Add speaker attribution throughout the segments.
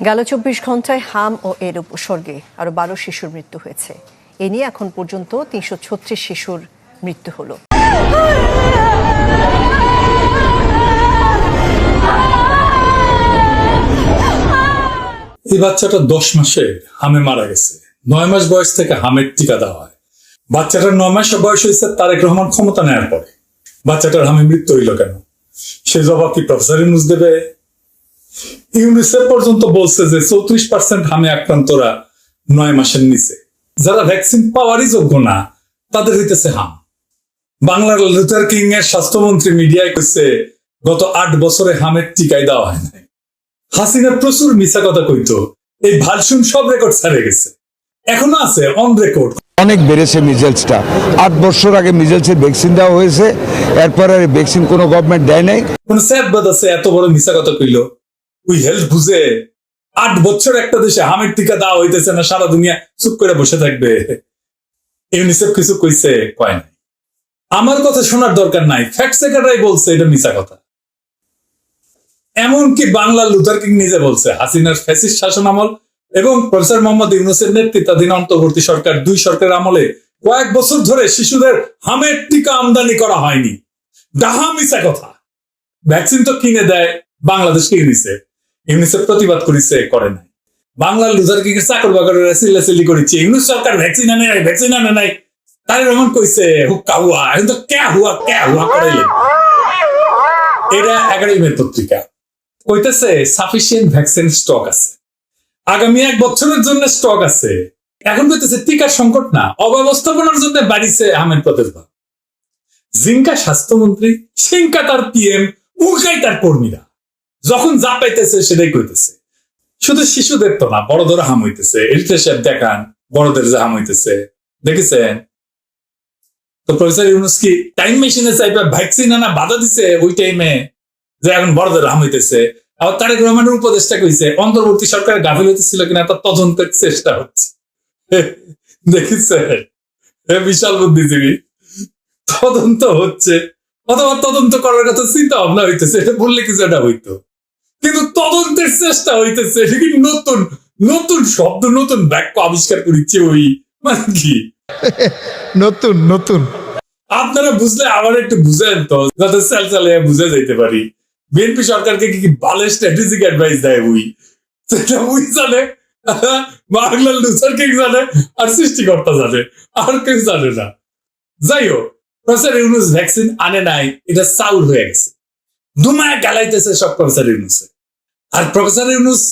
Speaker 1: গেল ২৪ ঘন্টায় হাম ও এর উপসর্গে আরো ১২ শিশুর মৃত্যু হয়েছে। এ নিয়ে এখন পর্যন্ত ৩৩৬ শিশুর মৃত্যু হলো।
Speaker 2: এই বাচ্চাটা ১০ মাসে হামে মারা গেছে। ৯ মাস বয়স থেকে হামের টিকা দেওয়া হয়। বাচ্চাটার ৯ মাস বয়স হয়েছে তারেক রহমান ক্ষমতা নেওয়ার পরে। বাচ্চাটার হামে মৃত্যু হইল কেন? সে জবাব কি প্রফেসর ইউনূস দেবে? ইউনিসেফ পর্যন্ত বলছে যে ৩৪% হামে আক্রান্তরা ৯ মাসের নিচে। যারা ভ্যাকসিন পাওয়ারই যোগ্য না তাদের হইতেছে হাম। বাংলার লুথার কিং এর স্বাস্থ্যমন্ত্রী মিডিয়ায় কইছে গত ৮ বছরে হামের টিকাই দেওয়া হয় নাই। হাসিনা প্রচুর মিছা কথা কইতো, এই ভালসুন সব রেকর্ড ছাড়ে গেছে, এখনো আছে অন রেকর্ড।
Speaker 3: অনেক বেড়েছে মিজেলসটা। ৮ বছর আগে মিজেলসের ভ্যাকসিন দেওয়া হয়েছে, এরপর আর ভ্যাকসিন কোনো গভর্নমেন্ট দেয় নাই।
Speaker 2: কোন স্যাববাদ আছে এত বড় মিছা কথা কইলো? ওই হেলথ বুঝে ৮ বছর একটা দেশে হামের টিকা দেওয়া হইতেছে না, সারা দুনিয়া চুপ করে বসে থাকবে? ইউনিসেফ কিছু কইছে? কয় নাই। আমার কথা শোনার দরকার নাই, ফ্যাক্ট চেকাররাই বলছে এটা মিছা কথা। এমনকি বাংলার লুথার কিং নিজে বলছে হাসিনার ফ্যাসিস্ট শাসন আমল এবং প্রফেসর মোহাম্মদ ইউনূসের নেতৃত্বাধীন অন্তর্বর্তী সরকার, দুই সরকারের আমলে কয়েক বছর ধরে শিশুদের হামের টিকা আমদানি করা হয়নি। ডাহা মিছা কথা। ভ্যাকসিন তো কিনে দেয় বাংলাদেশকে ইউনিসেফ। ইউনিসেফ প্রতিবাদ করেছে, করে নাই। বাংলার লুথার কিং এর চাকর বাকরেরা চিল্লাচিল্লি করেছে ইউনূস সরকার ভ্যাকসিন আনে নাই, ভ্যাকসিন আনে নাই। তারেক রহমান কইছে হুক্কা হুয়া, এখন তো ক্যা হুয়া করাইলেন। এটা 11 মে পত্রিকা কইতেছে সাফিসিয়েন্ট ভ্যাকসিন স্টক আছে, আগামী 1 বছরের জন্য স্টক আছে। এখন কইতেছে টিকার সংকট না, অব্যবস্থাপনার জন্য বাড়িছে আহমেদ প্রাদুর্ভাব। জিঙ্কা স্বাস্থ্যমন্ত্রী, সিঙ্কা তার পিএম, উল্কাই তার কর্মীরা যখন যা পাইতেছে সেটাই কইতেছে। শুধু শিশুদের তো না, বড়দের হাম হইতেছে। এরিটেশন দেখান বড়দের যে হাম হইতেছে, দেখেছেন তো? প্রফেসর ইউনূস কি টাইম মেশিনে চাইবে ভ্যাকসিন আনা বাধা দিছে ওই টাইমে যে এখন বড়দের হাম হইতেছে? আবার তারেক রহমানের উপদেষ্টা কইছে অন্তর্বর্তী সরকারের গাফিলতি ছিল কিনা তার তদন্তের চেষ্টা হচ্ছে। দেখেছে বিশাল বুদ্ধিজীবী। তদন্ত হচ্ছে, অথবা তদন্ত করার কথা চিন্তা ভাবনা হইতেছে, এটা বললে কিছু একটা হইতো, কিন্তু তদন্তের চেষ্টা হইতেছে। এটা কি নতুন নতুন শব্দ, নতুন বাক্য আবিষ্কার করিচ্ছে? ওই মানে কি
Speaker 4: নতুন নতুন
Speaker 2: আপনারা বুঝলে আমার একটু বুঝেন তো, যাতে চাল চালিয়ে বুঝে যাইতে পারি। বিএনপি সরকারকে কি ভালো স্ট্র্যাটেজিক অ্যাডভাইস দেয় ওই, সেটা ওই জানে, বাংলার লুথার কিং জানে, আর সৃষ্টিকর্তা জানে, আর কেউ জানে না। যাই হোক, প্রফেসর ইউনূস ভ্যাকসিন আনে নাই, এটা সাউল হয়ে গেছে। দুমায় গালাইতেছে সব প্রফেসর ইউনূসে। আর প্রফেসর ইউনূস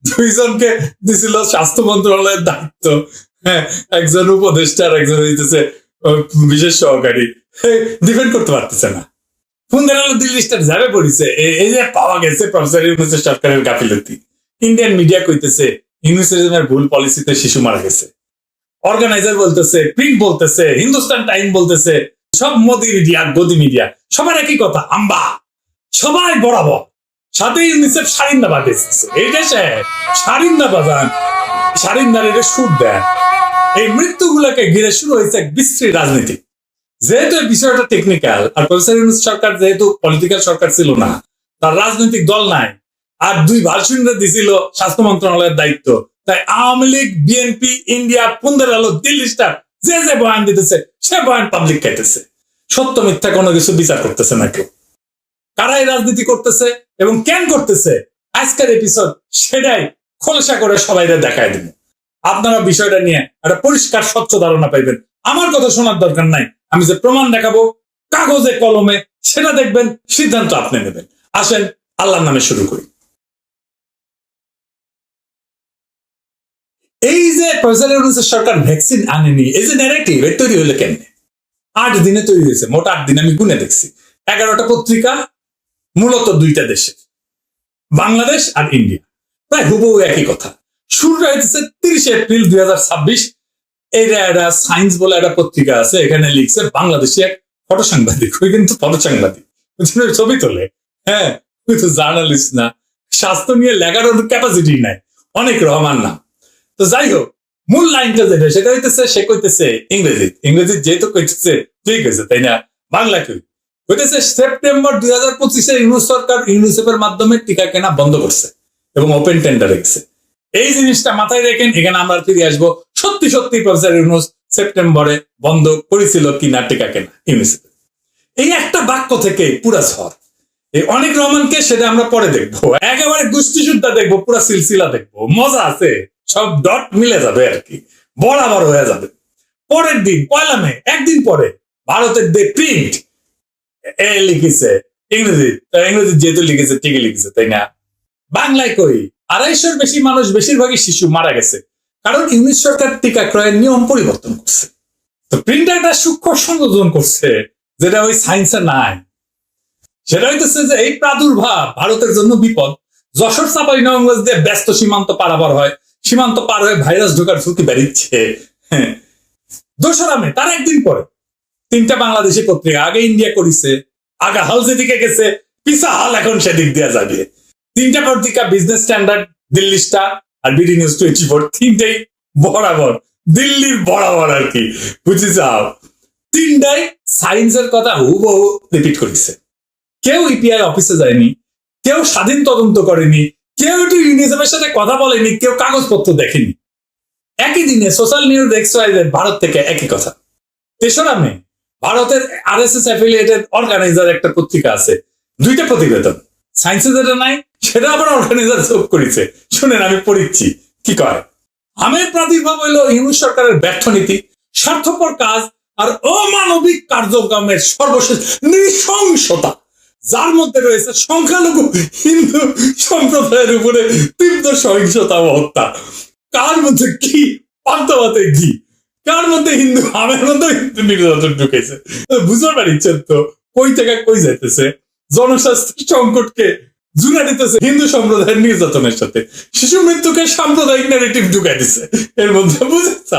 Speaker 2: দুইজনকে দিছিল স্বাস্থ্য মন্ত্রণালয়ের দায়িত্ব, একজন উপদেষ্টা আর একজন হইতেছে বিশেষ সহকারী। ডিফেন্ড করতে পারতেছে না। দিল্লি স্টার যাবে পড়িছে এই যে পাওয়া গেছে প্রফেসর ইউনূসের সরকারের গাফিলতি। ইন্ডিয়ান মিডিয়া কইতেছে ইউনিসেফের ভুল পলিসিতে শিশু মারা গেছে। অর্গানাইজার বলতেছে, প্রিন্ট বলতেছে, হিন্দুস্তান টাইম বলতেছে, সব মোদি মিডিয়া, গদি মিডিয়া, সবার একই কথা, আম্বা সবাই বরাবর। সাথে ইউনিসেফ সারিন্দা দিচ্ছে। এই দেশে সারিন্দা বাজান, সারিন্দার এটা সুর দেন। এই মৃত্যুগুলোকে ঘিরে শুরু হয়েছে এক বিশ্রী রাজনীতি। যেহেতু এই বিষয়টা টেকনিক্যাল, আর প্রফেসর ইউনূস সরকার যেহেতু পলিটিক্যাল সরকার ছিল না, তার রাজনৈতিক দল নাই, আর দুই ভার্সনরা দিছিল স্বাস্থ্য মন্ত্রণালয়ের দায়িত্ব, তাই আওয়ামী লীগ, বিএনপি, ইন্ডিয়া, পুন্দের আলো, দিল্লি স্টার যে যে বয়ান দিতেছে সে বয়ান পাবলিক খাইতেছে। সত্য মিথ্যা কোনো কিছু বিচার করতেছে না কেউ। কারা এই রাজনীতি করতেছে এবং কেন করতেছে, আজকের এপিসোড সেটাই খোলসা করে সবাই দেখায় দিব। আপনারা বিষয়টা নিয়ে একটা পরিষ্কার স্বচ্ছ ধারণা পাইবেন। আমার কথা শোনার দরকার নাই, আমি যে প্রমাণ দেখাবো কাগজে কলমে সেটা দেখবেন, সিদ্ধান্ত আপনি নেবেন। আসেন আল্লাহর নামে শুরু করি। এই যে প্রফেসর ইউনূসের সরকার ভ্যাকসিন আনেনি, এই যে ন্যারেটিভ এর তৈরি হলো কেমনে? 8 দিনে তৈরি হয়েছে, মোট 8 দিন। আমি গুনে দেখছি 11টা পত্রিকা, মূলত 2টা দেশের, বাংলাদেশ আর ইন্ডিয়া, প্রায় হুবহু একই কথা। শুরুটা হয়েছে 30 এপ্রিল 2026। এইটা একটা সায়েন্স বলে একটা পত্রিকা আছে, এখানে লিখছে বাংলাদেশি এক ফটো সাংবাদিক। ওই কিন্তু ফটো সাংবাদিক, ছবি তোলে। হ্যাঁ, ওই তো জার্নালিস্ট না, স্বাস্থ্য নিয়ে লেখার ক্যাপাসিটি নাই, অনেক রহমান না। তো যাই হোক, মূল লাইনটা যেটা সেটা হইতেছে, সে কইতেছে ইংরেজি যেহেতু কইতেছে ঠিক হয়েছে, তাই না? বাংলা কই হইতেছে সেপ্টেম্বর 2025 ইউনূস সরকার ইউনিসেফের মাধ্যমে টিকা কেনা বন্ধ করছে। এবং ওপেন টেন্ডারে গেছে। এই জিনিসটা মাথায় রেখেন। এখানে আমরা ফিরে আসবো, সত্যি সত্যি প্রফেসর ইউনূস সেপ্টেম্বরে বন্ধ করেছিল কিনা টিকা কেনা ইউনিসেফ। এই একটা বাক্য থেকে পুরা ঝড়। এই অনেক রহমানকে সেটা আমরা পরে দেখবো, একেবারে গোষ্ঠী শুদ্ধা দেখবো, পুরা সিলসিলা দেখবো, মজা আছে, সব ডট মিলে যাবে আর কি, বরাবর হয়ে যাবে। পরের দিন 1 মে, একদিন পরে ভারতের দে প্রিন্ট লিখেছে ইংরেজি যেহেতু লিখেছে ঠিকই লিখেছে, তাই না? বাংলায় কই 250-র বেশি মানুষ, বেশিরভাগই শিশু মারা গেছে, কারণ ইউনিট সরকার টিকা ক্রয়ের নিয়ম পরিবর্তন করছে। তো প্রিন্টারটা সূক্ষ্ম সংযোজন করছে যেটা ওই সায়েন্সে নাই। সেটা হইতেছে যে এই প্রাদুর্ভাব ভারতের জন্য বিপদ। যশোর চাঁপাইনবাবগঞ্জ দিয়ে ব্যস্ত সীমান্ত পারাপার হয়, সীমান্ত পার হয়ে ভাইরাস ঢোকার ঝুঁকি বেড়েছে। 2 মে, তার একদিন পরে 3টা বাংলাদেশি পত্রিকা, আগে ইন্ডিয়া করেছে, আগে হাল যেদিকে গেছে পিসা হাল এখন সেদিক দেওয়া যাবে। 3টা পত্রিকা, বিজনেস স্ট্যান্ডার্ড, দিল্লি স্টার আর বিডি নিউজ 24, 3টেই বরাবর দিল্লির বরাবর আর কি, বুঝি যাও। 3টাই সায়েন্সের কথা হুবহু রিপিট করেছে। কেউ ইপিআই অফিসে যায়নি, কেউ স্বাধীন তদন্ত করেনি, কেউ একটু ইউনিসেফের সাথে কথা বলেনি, কেউ কাগজপত্র দেখেনি। একই দিনে সোশ্যাল নিউজ এক্সওয়াইজেড ভারত থেকে একই কথা। 3রা মে ভারতের আরএসএস অ্যাফিলিয়েটেড অর্গানাইজার একটা পত্রিকা আছে, 2টা প্রতিবেদন, সায়েন্সে যেটা নাই সেটা আবার অর্গানাইজার যোগ করেছে। শুনেন, আমি পড়িচ্ছি কি কয়। আমের প্রাদুর্ভাব হইল ইউনিট সরকারের ব্যর্থ নীতি, স্বার্থপর কাজ আর অমানবিক কার্যক্রমের সর্বশেষ নৃশংসতা, যার মধ্যে রয়েছে সংখ্যালঘু হিন্দু সম্প্রদায়ের উপরে তীব্র সহিংসতা ও হত্যা। কার মধ্যে কি পান্তাভাতে ঘি, কার মধ্যে হিন্দু, আমের মধ্যে হিন্দু নির্যাতন ঢুকেছে। বুঝতে পারছেন তো কই থেকে কই যাইতেছে। জনস্বাস্থ্য সংকটকে জুড়ে দিতেছে হিন্দু সম্প্রদায়ের নির্যাতনের সাথে, শিশু মৃত্যুকে সাম্প্রদায়িক ন্যারেটিভ ঢুকাই দিচ্ছে এর মধ্যে। বুঝেছ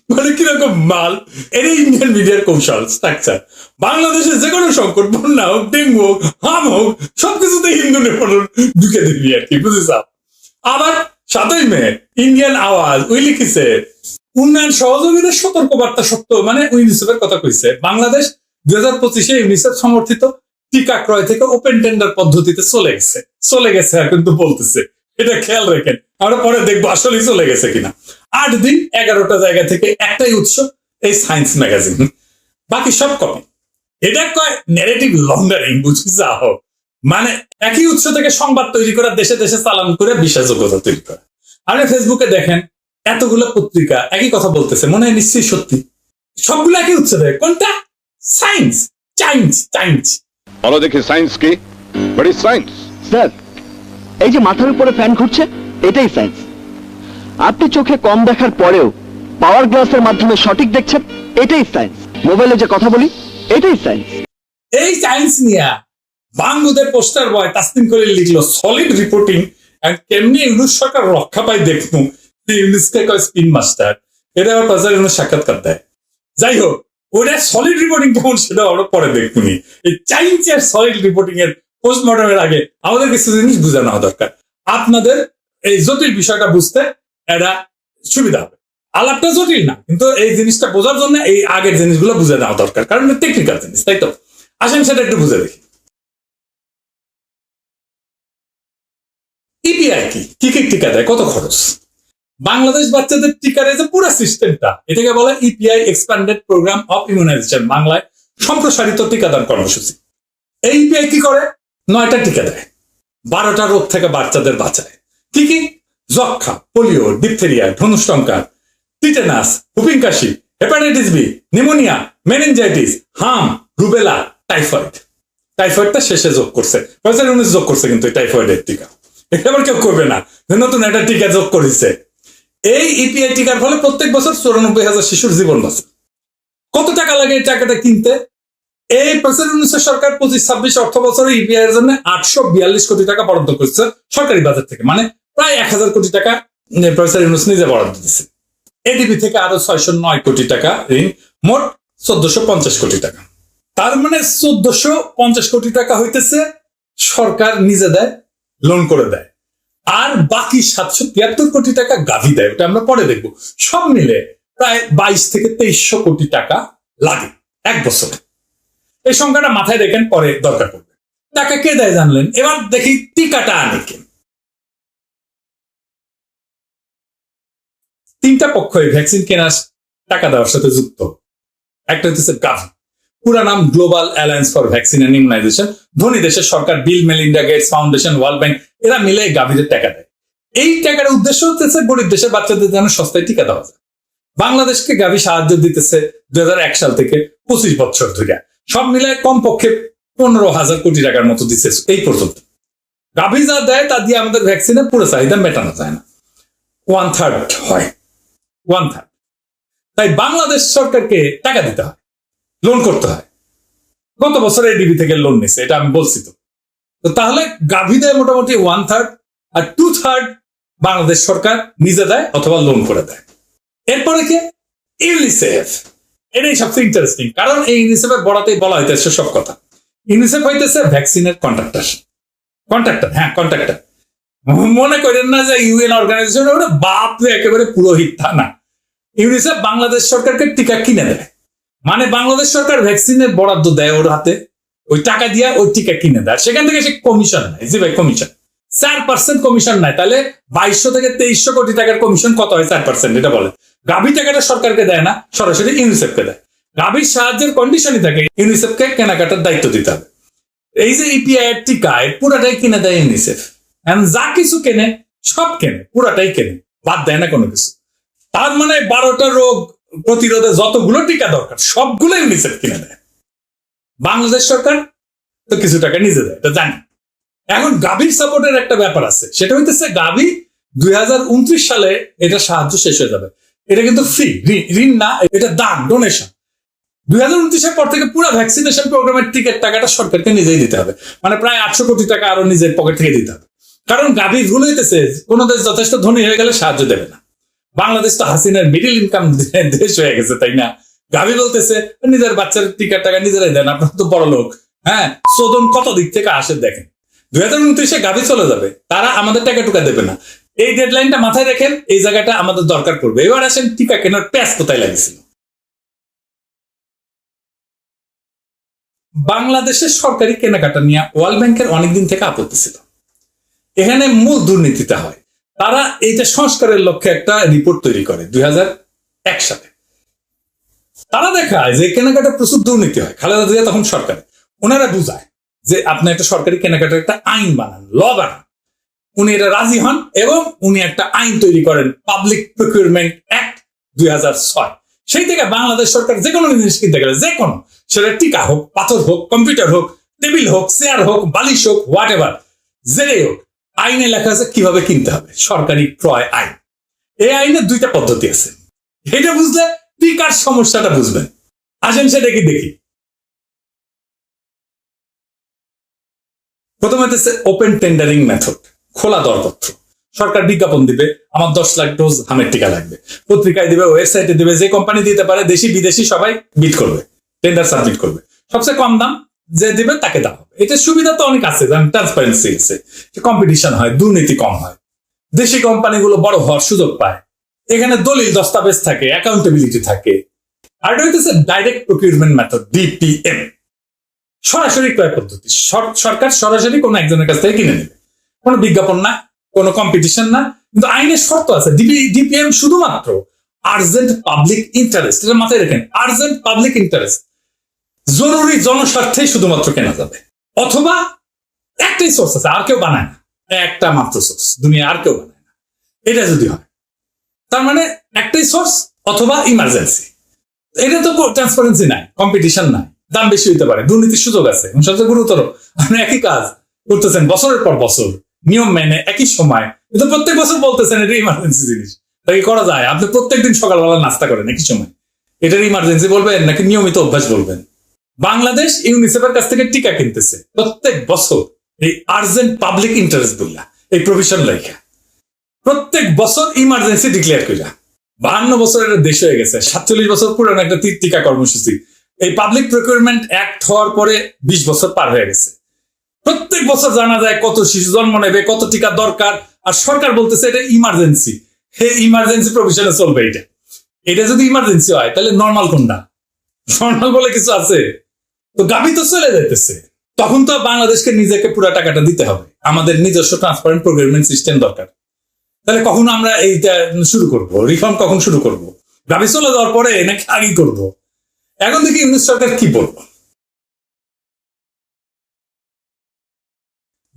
Speaker 2: মানে কিরকম মাল। এরই ইন্ডিয়ান মিডিয়ার কৌশল স্ট্রাকচার। বাংলাদেশে যে কোনো সংকট, বন্যা হোক, ডেঙ্গু হোক, হাম হোক, সবকিছুতে হিন্দু নিপটন ঢুকে দিবি আর কি, বুঝেছ। আবার 7ই মে ইন্ডিয়ান আওয়াজ ওই লিখেছে, উন্নয়ন সহযোগীদের সতর্কবার্তা সত্য, মানে ইউনিসেফের কথা কইছে। বাংলাদেশ 2025-এ ইউনিসেফ সমর্থিত টিকা ক্রয় থেকে ওপেন টেন্ডার পদ্ধতিতে চলে গেছে আর কিন্তু বলতেছে, এটা খেয়াল রাখেন, আমরা পরে দেখবো আসলেই চলে গেছে কিনা। 8 দিন 11টা জায়গা থেকে একটাই উৎস, এই সায়েন্স ম্যাগাজিন, বাকি সব কপি। এটা কয় ন্যারেটিভ লন্ডারিং, বুঝি যাও, মানে একই উৎস থেকে সংবাদ তৈরি করা, দেশে দেশে চালান করে বিশ্বাসযোগ্যতা তৈরি করা। আপনি ফেসবুকে দেখেন এতগুলো পত্রিকা একই কথা বলতেছে, মনে হয় নিশ্চয়ই সত্যি। সবগুলো একই উৎস দেয়, কোনটা? Science, science.
Speaker 5: বলো দেখি সায়েন্স কি? What is science?
Speaker 6: স্যার, এই যে মাথার উপরে ফ্যান ঘুরছে, এটাই সায়েন্স। আপনি চোখে কম দেখার পরেও পাওয়ার গ্লাসের মাধ্যমে সঠিক দেখছেন, এটাই সায়েন্স। মোবাইলে যে কথা বলি, এটাই সায়েন্স।
Speaker 2: এই সায়েন্স নিয়ে বাংলাদেশের পোস্টার বয় তাসনিম করে লিখলো, সলিড রিপোর্টিং কেমনি ইউনিট সরকার রক্ষা পাই দেখবো। ইউনিসকে কয় স্পিন মাস্টার, এটা আবার প্রফেসর ইউনূস সাক্ষাৎকার দেয়। যাই হোক, ওটা সলিড রিপোর্টিং কেমন সেটা আমরা পরে দেখবনি। এই সায়েন্সের সলিড রিপোর্টিং এর পোস্টমর্টমের আগে আমাদের কিছু জিনিস বুঝে নেওয়া দরকার। আপনাদের এই জটিল বিষয়টা বুঝতে এটা সুবিধা হবে। আলাপটা জটিল না, কিন্তু এই জিনিসটা বোঝার জন্য এই আগের জিনিসগুলো বুঝে নেওয়া দরকার, কারণ টেকনিক্যাল জিনিস, তাই তো? আসেন সেটা একটু বুঝে দেখি। ইপিআই কি টিকা দেয়, কত খরচ? বাংলাদেশ বাচ্চাদের টিকার এই যে পুরো সিস্টেমটা, এটাকে বলে EPI expanded programme of immunisation, বাংলায় সম্প্রসারিত টিকাদান কর্মসূচি। এই ইপিআই কি করে? 9টা টিকা দেয়, 12টা রোগ থেকে বাচ্চাদের বাঁচায়। কি কি? যক্ষা, পোলিও, ডিপথেরিয়া, ধনুষ্টঙ্কার, টিটেনাস, হুপিং কাশি, হেপাটাইটিস বি, নিউমোনিয়া, মেনিনজাইটিস, হাম, রুবেলা, টাইফয়েডটা শেষে যোগ করছে, প্রফেসর ইউনূস যোগ করছে কিন্তু টাইফয়েডের টিকা। এটা আবার কেউ করবে না, নতুন একটা টিকা যোগ করেছে। এই ইপিআই টিকার ফলে প্রত্যেক বছর 94,000 শিশুর জীবন বাঁচে। কত টাকা লাগে এই টাকাটা কিনতে? এই প্রফেসর ইউনূসের সরকার 25-26 অর্থ বছরে ইপিআই এর জন্য 842 কোটি টাকা বরাদ্দ করছে সরকারি বাজেট থেকে, মানে প্রায় 1000 কোটি টাকা প্রফেসর ইউনূস নিজে বরাদ্দ দিচ্ছে। এডিবি থেকে আরো 609 কোটি টাকা ঋণ, মোট 1450 কোটি টাকা। তার মানে 1450 কোটি টাকা হইতেছে সরকার নিজে দেয়, লোন করে দেয়, আর বাকি 773 কোটি টাকা গাভী দেয়, ওটা আমরা পরে দেখবো। সব মিলে প্রায় 22 থেকে 2300 কোটি টাকা লাগে এক বছরে। এই সংখ্যাটা মাথায় রেখেন, পরে দরকার পড়বে। টাকা কে দেয় জানলেন? এবার দেখি টিকাটা আনে কে। তিনটা পক্ষ এই ভ্যাকসিন কেনার টাকা দেওয়ার সাথে যুক্ত। একটা হচ্ছে গাভি, পুরা নাম Global Alliance for Vaccine and Immunization. ধনী দেশের সরকার, Bill Melinda Gates Foundation, World Bank, এরা মিলে গাভীদের টাকা দেয়। এই টাকার উদ্দেশ্য হচ্ছে গরিব দেশের বাচ্চাদের যেন সস্তায় টিকা দেওয়া যায়। বাংলাদেশকে গাভী সাহায্য দিতেছে 2001 সাল থেকে 25 বছর ধরে, সব মিলে কমপক্ষে 15,000 কোটি টাকার মতো দিচ্ছে এই পর্যন্ত। গাভী যা দেয় তা দিয়ে আমাদের ভ্যাকসিনের পুরো চাহিদা মেটানো যায় না, 1/3 হয়, 1/3। তাই বাংলাদেশ সরকারকে টাকা দিতে হয়, লোন করতে হয়। গত বছর এডিবি থেকে লোন নিছে, এটা আমি বলছি। তো তাহলে গাভী দেয় মোটামুটি 1/3, আর 2/3 বাংলাদেশ সরকার নিজে দেয় অথবা লোন করে দেয়। এরপরে কে? ইউনিসেফ। এটাই সবচেয়ে ইন্টারেস্টিং, কারণ এই ইউনিসেফের বড়াতেই বলা হইতেছে সব কথা। ইউনিসেফ হইতেছে ভ্যাকসিনের কন্ট্রাক্টর। হ্যাঁ, কন্ট্রাক্টর। মনে করেন না যে ইউএন অর্গানাইজেশন বাপরে একেবারে পুরোহিত, তা না। ইউনিসেফ বাংলাদেশ সরকারকে টিকা কিনে দেয়, মানে বাংলাদেশ সরকার ভ্যাকসিনের বরাদ্দ দেয় ওর হাতে, ওই টাকা দিয়ে ওই টিকা কিনে দেয়। সেখান থেকে সে কমিশন নেয়, জি ভাই কমিশন, 4% কমিশন নেয়। তাহলে 2200 থেকে 2300 কোটি টাকার কমিশন কত হয়? 4%। এটা বলে গাভী টাকাটা সরকারকে দেয় না, সরাসরি ইউনিসেফকে দেয়। গাভীর সাহায্যের কন্ডিশনই থাকে ইউনিসেফকে কেনাকাটার দায়িত্ব দিতে হবে। এই যে ইপিআই এর টিকা, পুরাটাই কিনে দেয় ইউনিসেফ। যা কিছু কেনে সব কেনে, পুরাটাই কেনে, বাদ দেয় না কোনো কিছু। তার মানে 12টা রোগ প্রতিরোধে যতগুলো টিকা দরকার সবগুলো ইউনিসেফ কিনে দেয়। বাংলাদেশ সরকার তো কিছু টাকা নিজে দেয়, এটা জানি। এখন গাভীর সাপোর্টের একটা ব্যাপার আছে, সেটা হইতেছে গাভী 2029 সালে এটা সাহায্য শেষ হয়ে যাবে। এটা কিন্তু ফ্রি, ঋণ না, এটা দান, ডোনেশন। 2029-এর পর থেকে পুরো ভ্যাকসিনেশন প্রোগ্রামের টিকিট টাকাটা সরকারকে নিজেই দিতে হবে, মানে প্রায় 800 কোটি টাকা আরো নিজের পকেট থেকে দিতে হবে। কারণ গাভীর ভুল হইতেছে, কোন দেশ যথেষ্ট ধনী হয়ে গেলে সাহায্য দেবে না। বাংলাদেশ তো হাসিনার মিডিল ইনকাম দেশ হয়ে গেছে, তাই না? গাভী বলতেছে নিজের বাচ্চার টিকার টাকা নিজেরাই দেন, আপনার তো বড় লোক। হ্যাঁ, শোধন কত দিক থেকে আসে দেখেন। 2029-এ গাভী চলে যাবে, তারা আমাদের টাকা টুকা দেবে না। এই ডেডলাইনটা মাথায় রেখেন, এই জায়গাটা আমাদের দরকার পড়বে। এবার আসেন টিকা কেনার প্যাচ কোথায় লাগিয়েছিল। বাংলাদেশের সরকারি কেনাকাটা নিয়ে ওয়ার্ল্ড ব্যাংকের অনেকদিন থেকে আপত্তি ছিল। এখানে মূল দুর্নীতিটা হয়, তারা এইটা সংস্কারের লক্ষ্যে একটা রিপোর্ট তৈরি করে 2001 সালে। তারা দেখায় যে কেনাকাটা প্রচুর দুর্নীতি হয়। খালেদা জিয়া তখন সরকারে, ওনারা বুঝায় যে আপনি একটা সরকারি কেনাকাটার একটা আইন বানান, ল বানান। উনি এটা রাজি হন এবং উনি একটা আইন তৈরি করেন, পাবলিক প্রকিউরমেন্ট অ্যাক্ট 2006। সেই থেকে বাংলাদেশ সরকার যে কোনো জিনিস কিনতে গেলে, যে কোনো, সেটা টিকা হোক, পাথর হোক, কম্পিউটার হোক, টেবিল হোক, চেয়ার হোক, বালিশ হোক, হোয়াট এভার, যেটাই হোক, আইনে লেখা আছে কিভাবে কিনতে হবে, সরকারি ক্রয় আইন। এই আইনের 2টা পদ্ধতি আছে। এটা বুঝলে টিকার সমস্যাটা বুঝবেন। আসেন সেটা কি দেখি। প্রথমে হচ্ছে ওপেন টেন্ডারিং মেথড, খোলা দরপত্র। সরকার বিজ্ঞাপন দিবে, আমার 10 লাখ ডোজ হামের টিকা লাগবে, পত্রিকায় দিবে, ওয়েবসাইটে দিবে, যে কোম্পানি দিতে পারে, দেশি বিদেশি সবাই বিড করবে, টেন্ডার সাবমিট করবে। সবচেয়ে কম দাম যে দিবে তাকে দেওয়া হবে। এটা সুবিধা তো অনেক আছে, যেমন ট্রান্সপারেন্সি আছে, কম্পিটিশন হয়, দুর্নীতি কম হয়, দেশি কোম্পানিগুলো বড় হওয়ার সুযোগ পায়, এখানে দলিল দস্তাবেজ থাকে, অ্যাকাউন্টেবিলিটি থাকে। আর এটা হচ্ছে ডাইরেক্ট প্রকিউরমেন্ট মেথড, ডিপিএম, সরাসরি ক্রয় পদ্ধতি। সরকার সরাসরি কোনো একজনের কাছ থেকে কিনে নেবে, কোনো বিজ্ঞাপন না, কোনো কম্পিটিশন না। কিন্তু আইনের শর্ত আছে। ডিপিএম শুধুমাত্র আর্জেন্ট পাবলিক ইন্টারেস্ট, এটা মাথায় রাখেন, আর্জেন্ট পাবলিক ইন্টারেস্ট, জরুরি জনস্বার্থেই শুধুমাত্র কেনা যাবে। অথবা একটাই সোর্স আছে, আর কেউ বানায় না, একটা মাত্র সোর্স, দুনিয়া আর কেউ বানায় না। এটা যদি হয়, তার মানে একটাই সোর্স অথবা ইমার্জেন্সি। এটা তো ট্রান্সপারেন্সি নাই, কম্পিটিশন নাই, দাম বেশি হইতে পারে, দুর্নীতির সুযোগ আছে। সবচেয়ে গুরুতর, আপনি একই কাজ করতেছেন বছরের পর বছর, নিয়ম মেনে, একই সময়, কিন্তু প্রত্যেক বছর বলতেছেন এটা ইমার্জেন্সি জিনিস। তাই করা যায়? আপনি প্রত্যেকদিন সকালবেলা নাস্তা করেন একই সময়, এটার ইমার্জেন্সি বলবেন নাকি নিয়মিত অভ্যাস বলবেন? বাংলাদেশ ইউনিসেফের কাছ থেকে টিকা কিনতেছে প্রত্যেক বছর এই আর্জেন্ট পাবলিক ইন্টারেস্ট বললা, এই প্রভিশন লেখা, প্রত্যেক বছর ইমার্জেন্সি ডিক্লেয়ার কইরা। 52 বছর এটা দেশ হয়ে গেছে, 47 বছর পুরানো একটা টিকা কর্মসূচি। এই পাবলিক প্রকিউরমেন্ট অ্যাক্ট হওয়ার পরে 20 বছর পার হয়ে গেছে। প্রত্যেক বছর জানা যায় কত শিশু জন্ম নেবে, কত টিকা দরকার, আর সরকার বলতেছে এটা ইমার্জেন্সি। ইমার্জেন্সি প্রভিশনে চলবে এটা। এটা যদি ইমার্জেন্সি হয় তাহলে নর্মাল কোনটা? নর্মাল বলে কিছু আছে? তো গাভী তো চলে যাইতেছে। তখন তো বাংলাদেশকে নিজেকে পুরো টাকাটা দিতে হবে। আমাদের নিজস্ব ট্রান্সপারেন্ট প্রকিউরমেন্ট সিস্টেম দরকার। তাহলে কখন আমরা এইটা শুরু করব, রিফর্ম কখন শুরু করব? গাবি চলে যাওয়ার পরে নাকি আগেই করব? এখন দেখি ইউনিট সরকার কি বলবো।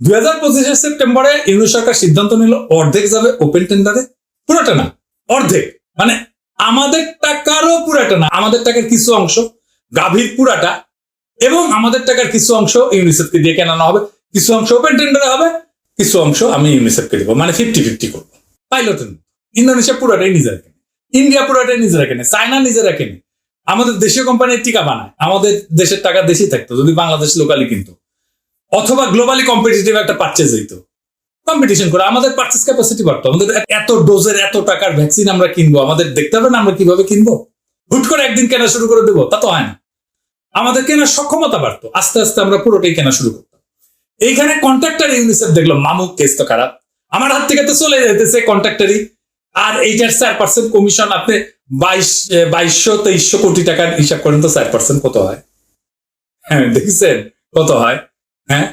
Speaker 2: 2025 সেপ্টেম্বরে ইউনিট সরকার সিদ্ধান্ত নিল অর্ধেক যাবে ওপেন টেন্ডারে, পুরোটা না, অর্ধেক, মানে আমাদের টাকারও পুরাটা না, আমাদের টাকার কিছু অংশ, গাভীর পুরাটা, এবং আমাদের টাকার কিছু অংশ ইউনিসেফকে দিয়ে কেনানো হবে, কিছু অংশ ওপেন টেন্ডারে হবে, কিছু অংশ আমি ইউনিসেফকে দিব, মানে 50-50 করবো। পাইলটের ইন্দোনেশিয়া পুরাটাই নিজেরা কেনে, ইন্ডিয়া পুরাটাই নিজেরা কেনে, চায়না নিজেরা কেনে, আমাদের দেশীয় কোম্পানির টিকা বানায়, আমাদের দেশের টাকা দেশেই থাকতো যদি বাংলাদেশ লোকালি কিনতো, অথবা গ্লোবালি কম্পিটিটিভ একটা পারচেজ হইতো, কম্পিটিশন করে আমাদের পারচেজ ক্যাপাসিটি বাড়তো। আমাদের এত ডোজের এত টাকার ভ্যাকসিন আমরা কিনবো, আমাদের দেখতে হবে না আমরা কিভাবে কিনবো, হুট করে একদিন কেনা শুরু করে দেবো, তা তো হয় না। আমাদের কেনার সক্ষমতা বাড়তো, আস্তে আস্তে আমরা পুরোটাই কেনা শুরু করতাম। এইখানে কন্ট্রাক্টর ইউনিসেফ দেখলো মামুক কেস তো খারাপ, আমার হাত থেকে তো চলে যেতেছে কন্ট্রাক্টরই, আর এইটার 4% কমিশন, আপনি 2200-2300 কোটি টাকার হিসাব করেন তো 4% কত হয়? হ্যাঁ দেখছেন কত হয়? হ্যাঁ,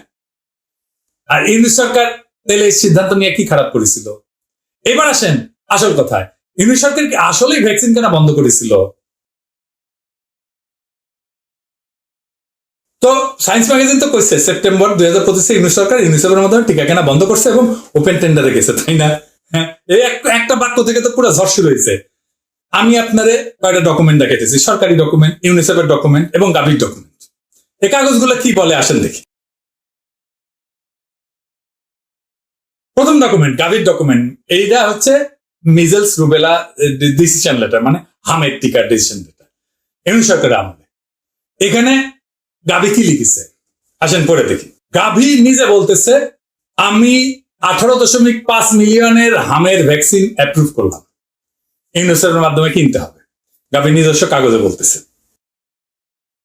Speaker 2: আর ইউনিট সরকার তাহলে এই সিদ্ধান্ত নিয়ে কি খারাপ করেছিল? এবার আসেন আসল কথায়, ইউনিট সরকার কি আসলেই ভ্যাকসিন কেনা বন্ধ করেছিল? তো সায়েন্স ম্যাগাজিন তো কইছে সেপ্টেম্বর 2025 ইউনিট সরকার ইউনিসেফের মাধ্যমে টিকা কেনা বন্ধ করছে এবং ওপেন টেন্ডারে গেছে, তাই না? হ্যাঁ, এই একটা বাক্য থেকে তো পুরো ঝড় শুরু হয়েছে। আমি আপনারে কয়েকটা ডকুমেন্ট দেখাইতেছি, সরকারি ডকুমেন্ট, ইউনিসেফের ডকুমেন্ট এবং গাভীর ডকুমেন্ট। এই কাগজগুলো কি বলে আসেন দেখি। প্রথম ডকুমেন্ট গাভীর ডকুমেন্ট, এইটা হচ্ছে মিজেলস রুবেলা ডিসিশন লেটার, মানে হামের টিকার ডিসিশন লেটার, ইউনিট সরকারের আমলে। এখানে গাভী কি লিখেছে আসেন পড়ে দেখি। গাভী নিজে বলতেছে আমি 18.5 মিলিয়নের হামের ভ্যাকসিন অ্যাপ্রুভ করলাম, ইউনিসেফের মাধ্যমে কিনতে হবে, গাভী নিজস্ব কাগজে বলতেছে।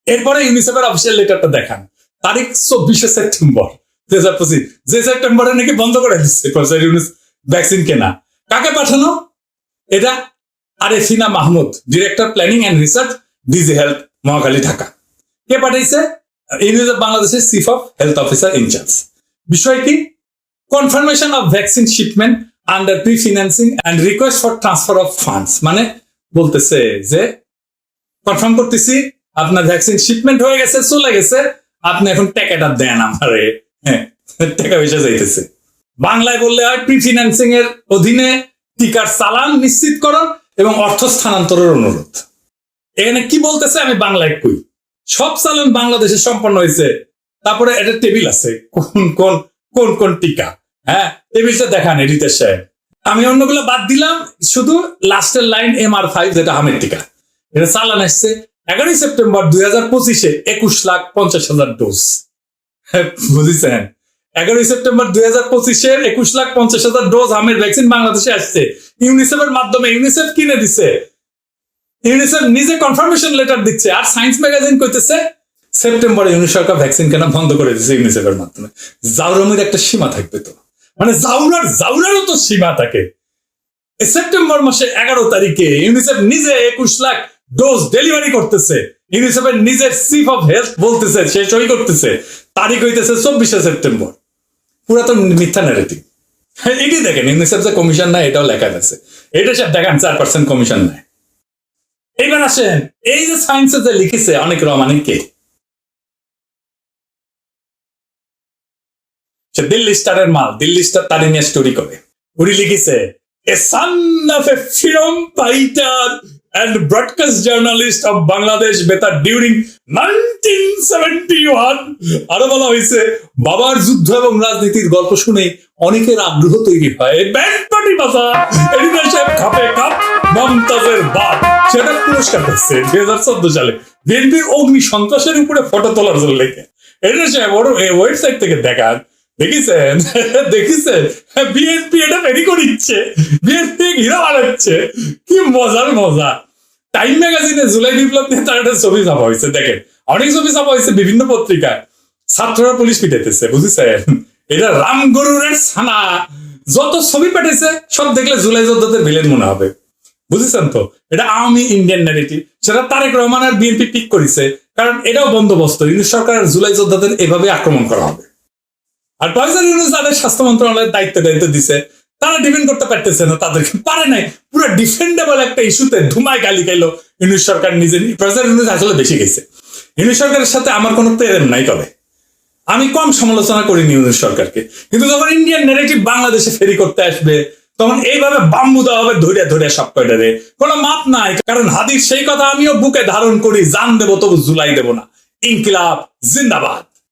Speaker 2: এরপরে ইউনিসেফের অফিসিয়াল লেটারটা দেখান, তারিখ 24 সেপ্টেম্বর 2025, যে সেপ্টেম্বরে নাকি বন্ধ করে দিচ্ছে ভ্যাকসিন কেনা। কাকে পাঠানো এটা? Arefina Mahmud, director planning and research, DG health, Mohakhali, Dhaka. কে পাঠাইছে? ইউনিসেফ বাংলাদেশের chief of health officer in charge. বিষয় কি? Confirmation of vaccine shipment under pre financing and request for transfer of funds, মানে বলতেছে যে কনফার্ম করতেছি আপনার ভ্যাকসিন শিপমেন্ট হয়ে গেছে, চলে গেছে, আপনি এখন টাকাটা দেন আমারে। হ্যাঁ, টাকা পয়সা যাইতেছে। বাংলায় বললে হয় প্রি ফিন্যান্সিং এর অধীনে টিকার চালান নিশ্চিতকরণ এবং অর্থ স্থানান্তরের অনুরোধ। এখানে কি বলতেছে আমি বাংলায় কই, সব চালান বাংলাদেশে সম্পন্ন হয়েছে, তারপরে একটা টেবিল আছে কোন কোন কোন কোন টিকা, হ্যাঁ টেবিলটা দেখান এডিটর সাহেব। আমি অন্যগুলো বাদ দিলাম, শুধু লাস্টের লাইন MR5 যেটা হামের টিকা, এটা চালান আসছে 11 সেপ্টেম্বর 2025-এ 21,50,000 ডোজ। বুঝেছেন? 11 সেপ্টেম্বর 2025-এর 21,50,000 ডোজ হামের ভ্যাকসিন বাংলাদেশে আসছে ইউনিসেফের মাধ্যমে। ইউনিসেফ কিনে দিচ্ছে, ইউনিসেফ নিজে কনফার্মেশন লেটার দিচ্ছে। আর সায়েন্স ম্যাগাজিন কইতেছে সেপ্টেম্বরে ইউনিট সরকার ভ্যাকসিন কেনা বন্ধ করে দিচ্ছে ইউনিসেফের মাধ্যমে। জাউরামের একটা সীমা থাকবে তো, মানে জাউরারও তো সীমা থাকে। সেপ্টেম্বর মাসে 11 তারিখে ইউনিসেফ নিজে 21 লাখ ডোজ ডেলিভারি করতেছে, ইউনিসেফের নিজের চিফ অফ হেলথ বলতেছে, সে সই করতেছে, তারিখ হইতেছে 24 সেপ্টেম্বর। পুরা তো মিথ্যা ন্যারেটিভ। এটি দেখেন ইউনিসেফ যে কমিশন নেয় এটাও লেখা আছে, এটা সব দেখেন 4% কমিশন নেয়। এইবার আসেন এই যে সায়েন্সে যে লিখেছে অনেক রহমানি কে? সে দিল্লি স্টারের মাল, দিল্লি স্টার তারি নিয়ে স্টোরি করে। উনি লিখেছে a son of a freedom fighter and broadcast journalist of Bangladesh Betar during 1971। আরো বলা হয়েছে বাবার যুদ্ধ এবং রাজনীতির গল্প শুনে অনেকের আগ্রহ তৈরি হয়। ব্যান্ড পার্টি বাজা এডিটর সাহেব খাপে কাপ মমতাজের বাপ, সেটা পুরস্কার পাচ্ছে 2014 সালে বিএনপির অগ্নি সন্ত্রাসের উপরে ফটো তোলার জন্য লেখে। এডিটর সাহেব ওর ওয়েবসাইট থেকে দেখান, দেখেছেন দেখেছেন বিএনপি এটা তৈরি করিচ্ছে, বিএনপি ঘিরা বানাচ্ছে, কি মজার মজা। টাইম ম্যাগাজিনে জুলাই বিপ্লব নিয়ে তার একটা ছবি ছাপা হয়েছে, দেখেন অনেক ছবি ছাপা হয়েছে বিভিন্ন পত্রিকায়, ছাত্ররা পুলিশ পিটাইতেছে, বুঝেছেন? এটা রামগরুরের ছানা, যত ছবি পাঠাইছে সব দেখলে জুলাই যোদ্ধাদের ভিলেন মনে হবে, বুঝেছেন তো? এটা আওয়ামী ইন্ডিয়ান ন্যারেটিভ, সেটা তারেক রহমান আর বিএনপি পিক করেছে, কারণ এটাও বন্দোবস্ত, ইউনিট সরকার জুলাই যোদ্ধাদের এভাবে আক্রমণ করা হবে। আর প্রফেসর ইউনূস যাদের স্বাস্থ্য মন্ত্রণালয়ের দায়িত্ব দিছে তারা ডিফেন্ড করতে পারতেছে না, তাদেরকে পারে নাই। পুরো ডিফেন্ডেবল একটা ইস্যুতে ধুমায় গালি খাইলো ইউনূস সরকার নিজে। প্রফেসর ইউনূস আসলে বেশি গেছে। ইউনূস সরকারের সাথে আমার কোনো প্রেম নাই, তবে আমি কম সমালোচনা করিনি ইউনূস সরকারকে, কিন্তু যখন ইন্ডিয়ান ন্যারেটিভ বাংলাদেশে ফেরি করতে আসবে তখন এইভাবে বাম্বু দেওয়া হবে ধরিয়া ধরিয়া সব কয়টারে, কোনো মাপ নাই। কারণ হাদির সেই কথা আমিও বুকে ধারণ করি, জান দেবো তবু জুলাই দেবো না। ইনকিলাব জিন্দাবাদ।